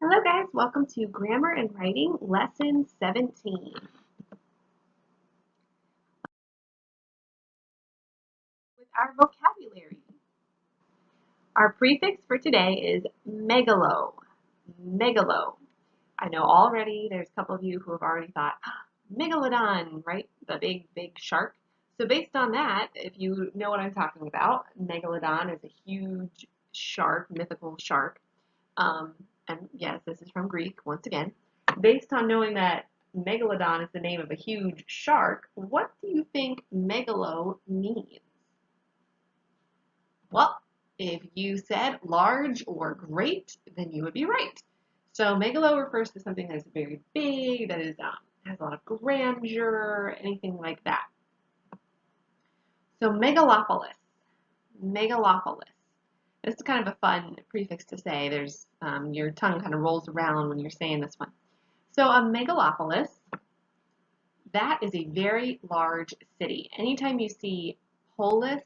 Hello guys, welcome to Grammar and Writing Lesson 17. With our vocabulary. Our prefix for today is megalo. Megalo. I know already there's a couple of you who have already thought, megalodon, right? The big shark. So based on that, if you know what I'm talking about, megalodon is a huge shark, mythical shark. Um, and yes, this is from Greek, once again. Based on knowing that megalodon is the name of a huge shark, what do you think megalo means? Well, if you said large or great, then you would be right. So megalo refers to something that is very big, that is has a lot of grandeur, anything like that. So megalopolis, megalopolis. This is kind of a fun prefix to say. There's your tongue kind of rolls around when you're saying this one. So a megalopolis, that is a very large city. Anytime you see polis,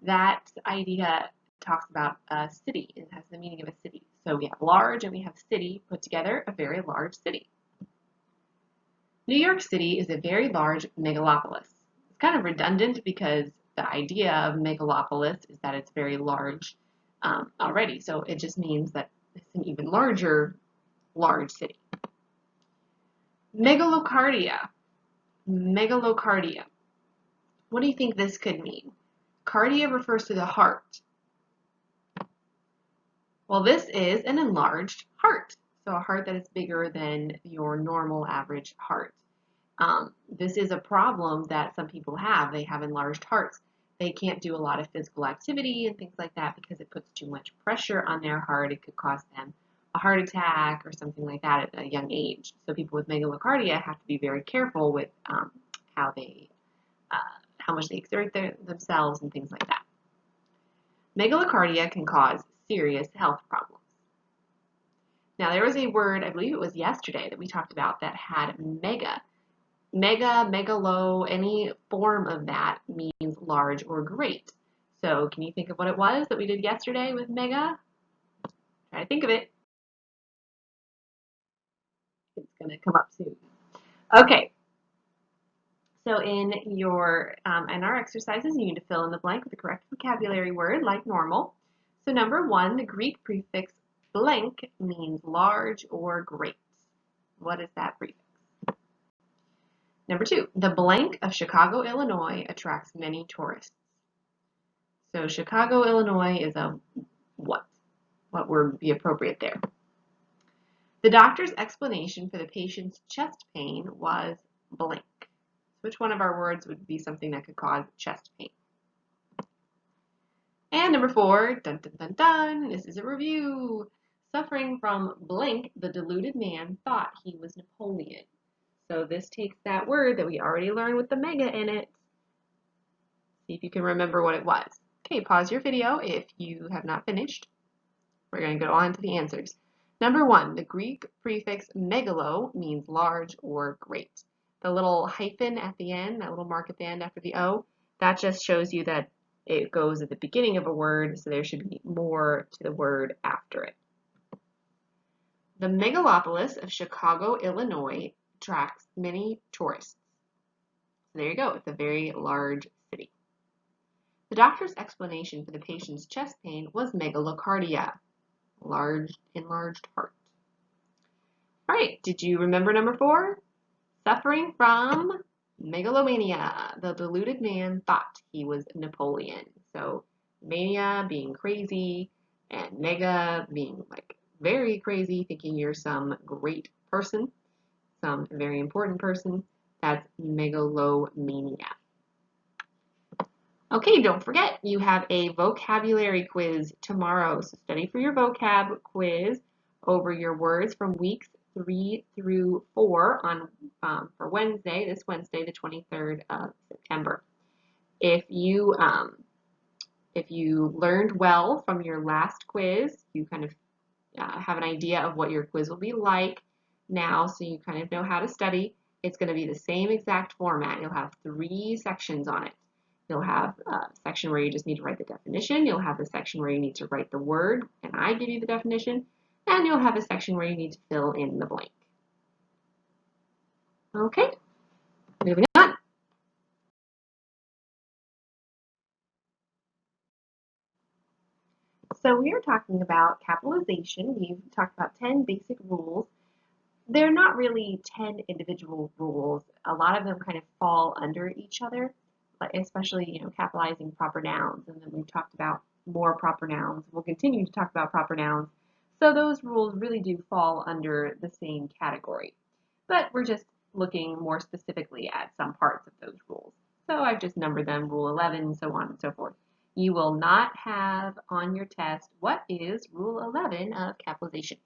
that idea talks about a city. It has the meaning of a city. So we have large and we have city put together, a very large city. New York City is a very large megalopolis. It's kind of redundant because the idea of megalopolis is that it's very large already. So it just means that it's an even larger, large city. Megalocardia. Megalocardia. What do you think this could mean? Cardia refers to the heart. Well, this is an enlarged heart. So a heart that is bigger than your normal average heart. This is a problem that some people have. They have enlarged hearts. They can't do a lot of physical activity and things like that because it puts too much pressure on their heart. It could cause them a heart attack or something like that at a young age. So people with megalocardia have to be very careful with how they, how much they exert themselves and things like that. Megalocardia can cause serious health problems. Now there was a word, I believe it was yesterday, that we talked about that had mega. Mega, megalo, any form of that means large or great. So can you think of what it was that we did yesterday with mega? Try to think of it. It's going to come up soon. Okay. So in our exercises, you need to fill in the blank with the correct vocabulary word, like normal. So number 1, the Greek prefix blank means large or great. What is that prefix? Number 2, the blank of Chicago, Illinois attracts many tourists. So Chicago, Illinois is a what? What would be appropriate there? The doctor's explanation for the patient's chest pain was blank. Which one of our words would be something that could cause chest pain? And number 4, dun dun dun dun, this is a review. Suffering from blank, the deluded man thought he was Napoleon. So this takes that word that we already learned with the mega in it. See if you can remember what it was. Okay, pause your video if you have not finished. We're going to go on to the answers. Number 1, the Greek prefix megalo means large or great. The little hyphen at the end, that little mark at the end after the O, that just shows you that it goes at the beginning of a word, so there should be more to the word after it. The megalopolis of Chicago, Illinois attracts many tourists. So there you go, it's a very large city. The doctor's explanation for the patient's chest pain was megalocardia, enlarged heart. All right, did you remember number 4? Suffering from megalomania. The deluded man thought he was Napoleon. So mania being crazy and mega being like very crazy, thinking you're some great person, some very important person. That's megalomania. Okay, don't forget, you have a vocabulary quiz tomorrow. So study for your vocab quiz over your words from weeks 3 through 4 on for Wednesday, this Wednesday, the 23rd of September. If you learned well from your last quiz, you kind of have an idea of what your quiz will be like now, so you kind of know how to study. It's going to be the same exact format. You'll have 3 sections on it. You'll have a section where you just need to write the definition. You'll have the section where you need to write the word, and I give you the definition. and you'll have a section where you need to fill in the blank. Okay, moving on. So we are talking about capitalization. We've talked about 10 basic rules. They're not really 10 individual rules. A lot of them kind of fall under each other, especially, capitalizing proper nouns. And then we've talked about more proper nouns. We'll continue to talk about proper nouns. So those rules really do fall under the same category. But we're just looking more specifically at some parts of those rules. So I've just numbered them, Rule 11, so on and so forth. You will not have on your test, what is Rule 11 of capitalization?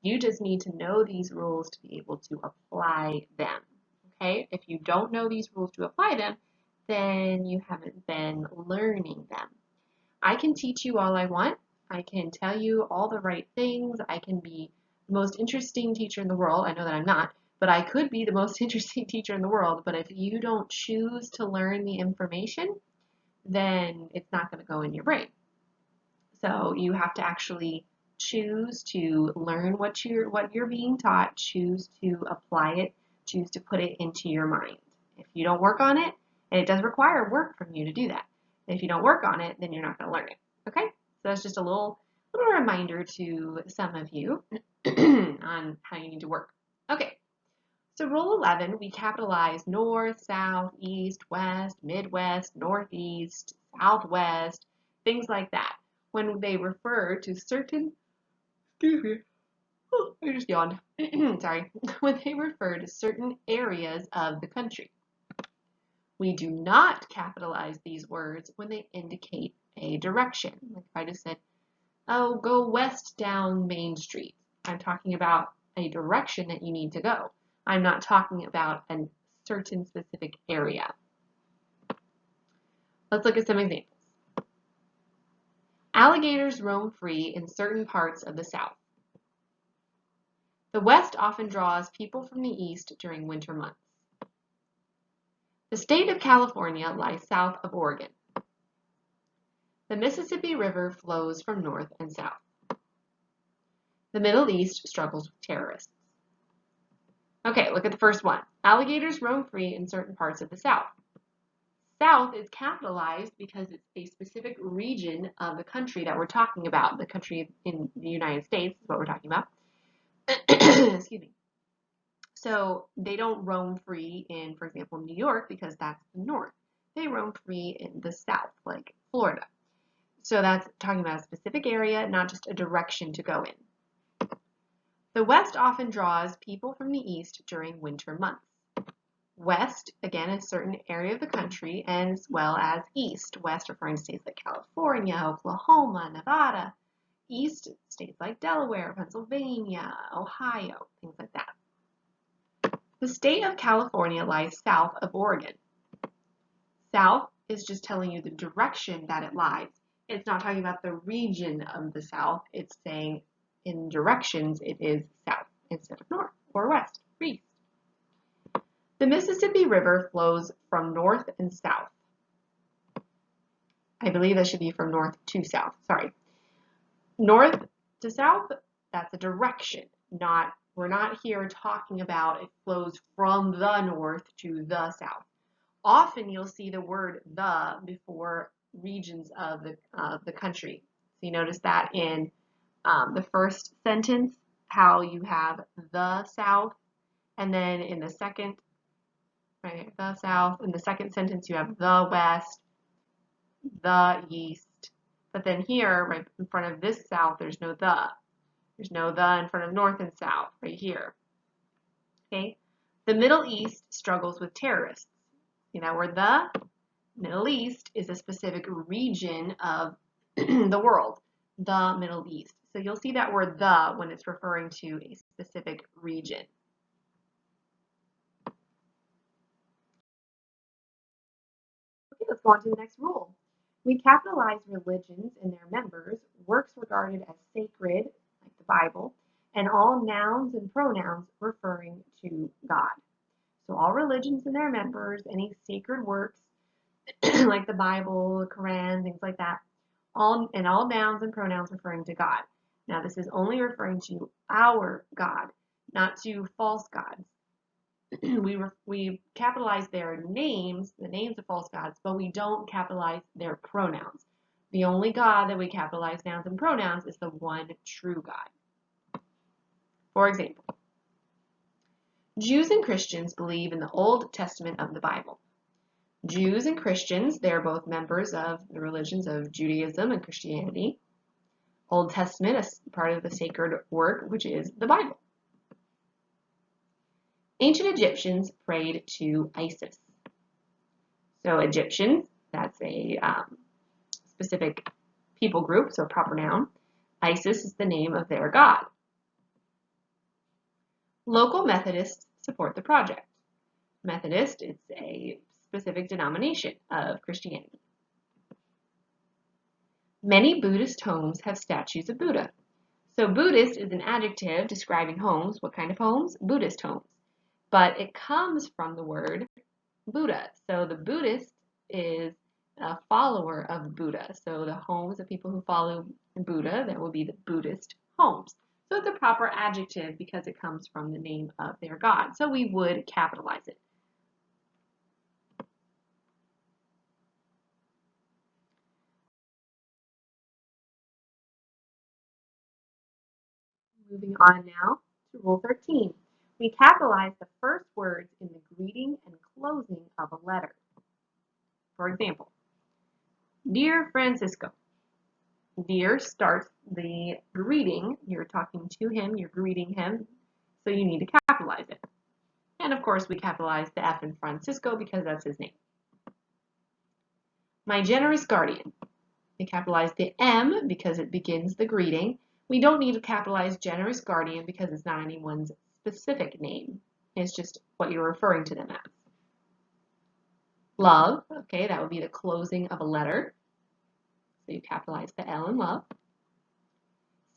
You just need to know these rules to be able to apply them. Okay? If you don't know these rules to apply them, then you haven't been learning them. I can teach you all I want. I can tell you all the right things. I can be the most interesting teacher in the world. I know that I'm not, but I could be the most interesting teacher in the world. But if you don't choose to learn the information, then it's not going to go in your brain. So you have to actually choose to learn what you're being taught, choose to apply it, choose to put it into your mind. If you don't work on it, and it does require work from you to do that. If you don't work on it, then you're not going to learn it. Okay? So that's just a little reminder to some of you on how you need to work. Okay. So Rule 11, we capitalize north, south, east, west, midwest, northeast, southwest, things like that when they refer to certain, excuse me, oh, I just yawned, sorry, when they refer to certain areas of the country. We do not capitalize these words when they indicate a direction. Like if I just said, oh, go west down Main Street. I'm talking about a direction that you need to go. I'm not talking about a certain specific area. Let's look at some examples. Alligators roam free in certain parts of the South. The West often draws people from the East during winter months. The state of California lies south of Oregon. The Mississippi River flows from north and south. The Middle East struggles with terrorists. Okay, look at the first one. Alligators roam free in certain parts of the South. South is capitalized because it's a specific region of the country that we're talking about. The country in the United States is what we're talking about. Excuse me. So they don't roam free in, for example, New York because that's the north. They roam free in the south, like Florida. So that's talking about a specific area, not just a direction to go in. The West often draws people from the East during winter months. West, again, is a certain area of the country, as well as East. West referring to states like California, Oklahoma, Nevada. East, states like Delaware, Pennsylvania, Ohio, things like that. The state of California lies south of Oregon. South is just telling you the direction that it lies. It's not talking about the region of the South. It's saying in directions it is south instead of north or west or east. The Mississippi River flows from north and south. I believe that should be from north to south. Sorry. North to south, that's a direction. We're not here talking about it flows from the north to the south. Often you'll see the word the before regions of the country. So you notice that in the first sentence, how you have the south, and then in the second, right, the south. In the second sentence, you have the west, the east. But then here, right in front of this south, there's no the. There's no the in front of north and south, right here. Okay? The Middle East struggles with terrorists. See that word the? Middle East is a specific region of the world, the Middle East. So you'll see that word the when it's referring to a specific region. Okay, let's go on to the next rule. We capitalize religions and their members, works regarded as sacred, like the Bible, and all nouns and pronouns referring to God. So all religions and their members, any sacred works, like the Bible, the Quran, things like that, all nouns and pronouns referring to God. Now, this is only referring to our God, not to false gods. we capitalize their names, the names of false gods, but we don't capitalize their pronouns. The only God that we capitalize nouns and pronouns is the one true God. For example, Jews and Christians believe in the Old Testament of the Bible. Jews and Christians, they're both members of the religions of Judaism and Christianity. Old Testament is part of the sacred work, which is the Bible. Ancient Egyptians prayed to Isis. So Egyptians, that's a specific people group, so a proper noun. Isis is the name of their god. Local Methodists support the project. Methodist, it's a specific denomination of Christianity. Many Buddhist homes have statues of Buddha. So Buddhist is an adjective describing homes. What kind of homes? Buddhist homes. But it comes from the word Buddha. So the Buddhist is a follower of Buddha. So the homes of people who follow Buddha, that would be the Buddhist homes. So it's a proper adjective because it comes from the name of their god. So we would capitalize it. Moving on now to Rule 13. We capitalize the first words in the greeting and closing of a letter. For example, Dear Francisco. Dear starts the greeting. You're talking to him, you're greeting him, so you need to capitalize it. And of course, we capitalize the F in Francisco because that's his name. My generous guardian. We capitalize the M because it begins the greeting. We don't need to capitalize generous guardian because it's not anyone's specific name. It's just what you're referring to them as. Love, okay, that would be the closing of a letter. So you capitalize the L in love.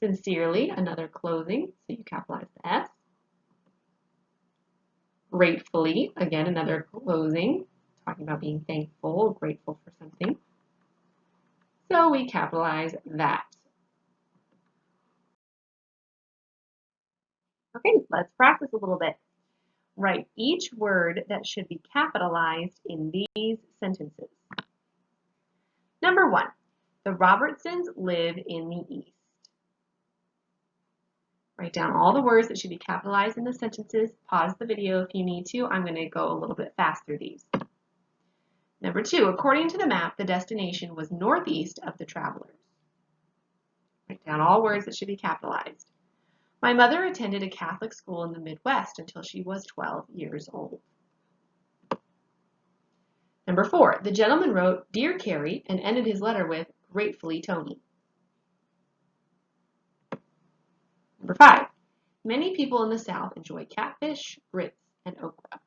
Sincerely, another closing, so you capitalize the S. Gratefully, again, another closing, talking about being thankful, grateful for something. So we capitalize that. Okay, let's practice a little bit. Write each word that should be capitalized in these sentences. Number 1, the Robertsons live in the East. Write down all the words that should be capitalized in the sentences. Pause the video if you need to. I'm going to go a little bit fast through these. Number 2, according to the map, the destination was northeast of the travelers. Write down all words that should be capitalized. My mother attended a Catholic school in the Midwest until she was 12 years old. Number 4, the gentleman wrote, Dear Carrie, and ended his letter with, Gratefully, Tony. Number 5, many people in the South enjoy catfish, grits, and okra.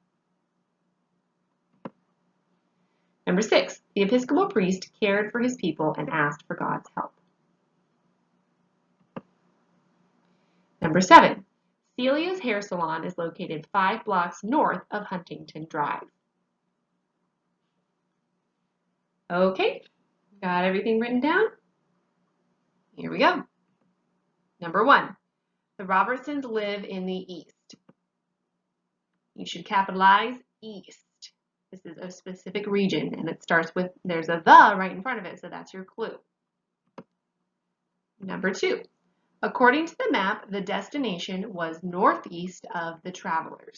Number 6, the Episcopal priest cared for his people and asked for God's help. Number 7, Celia's hair salon is located 5 blocks north of Huntington Drive. Okay, got everything written down? Here we go. Number 1, the Robertsons live in the East. You should capitalize East. This is a specific region, and it starts with, there's a the right in front of it, so that's your clue. Number 2, according to the map, the destination was northeast of the travelers.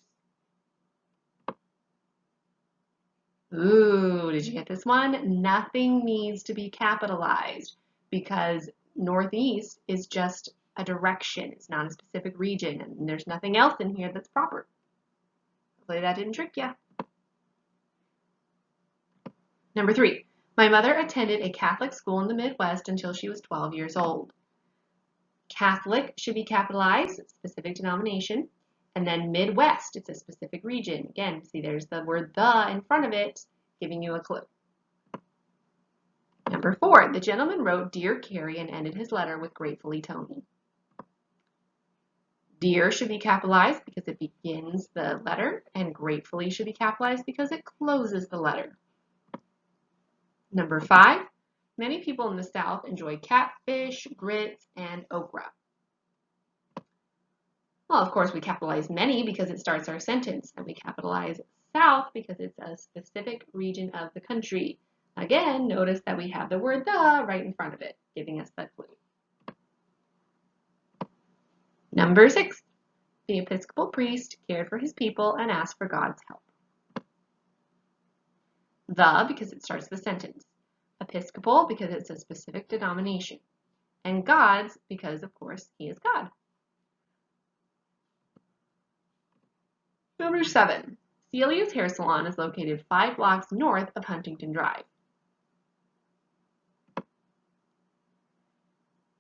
Ooh, did you get this one? Nothing needs to be capitalized because northeast is just a direction. It's not a specific region, and there's nothing else in here that's proper. Hopefully that didn't trick you. Number 3, my mother attended a Catholic school in the Midwest until she was 12 years old. Catholic should be capitalized, specific denomination, and then Midwest, it's a specific region. Again, see there's the word the in front of it, giving you a clue. Number 4, the gentleman wrote Dear Carrie and ended his letter with Gratefully, Tony. Dear should be capitalized because it begins the letter, and Gratefully should be capitalized because it closes the letter. Number 5, many people in the South enjoy catfish, grits, and okra. Well, of course, we capitalize many because it starts our sentence, and we capitalize south because it's a specific region of the country. Again, notice that we have the word the right in front of it, giving us that clue. Number 6, the Episcopal priest cared for his people and asked for God's help. The, because it starts the sentence. Episcopal, because it's a specific denomination. And God's, because, of course, he is God. Number 7, Celia's hair salon is located 5 blocks north of Huntington Drive.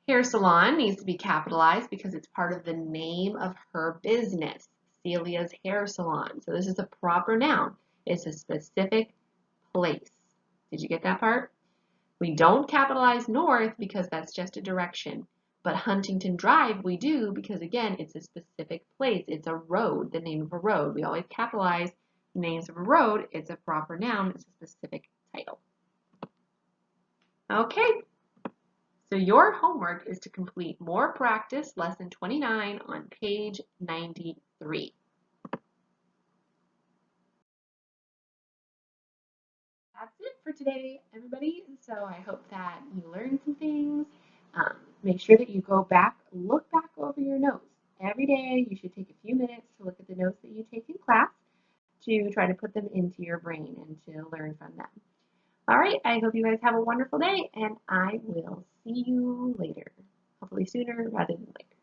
Hair salon needs to be capitalized because it's part of the name of her business, Celia's hair salon. So this is a proper noun. It's a specific place. Did you get that part? We don't capitalize north because that's just a direction. But Huntington Drive we do because, again, it's a specific place. It's a road, the name of a road. We always capitalize names of a road. It's a proper noun. It's a specific title. Okay. So your homework is to complete more practice, lesson 29 on page 93. That's it for today, everybody. So I hope that you learned some things. Make sure that you look back over your notes. Every day you should take a few minutes to look at the notes that you take in class to try to put them into your brain and to learn from them. All right, I hope you guys have a wonderful day, and I will see you later. Hopefully sooner rather than later.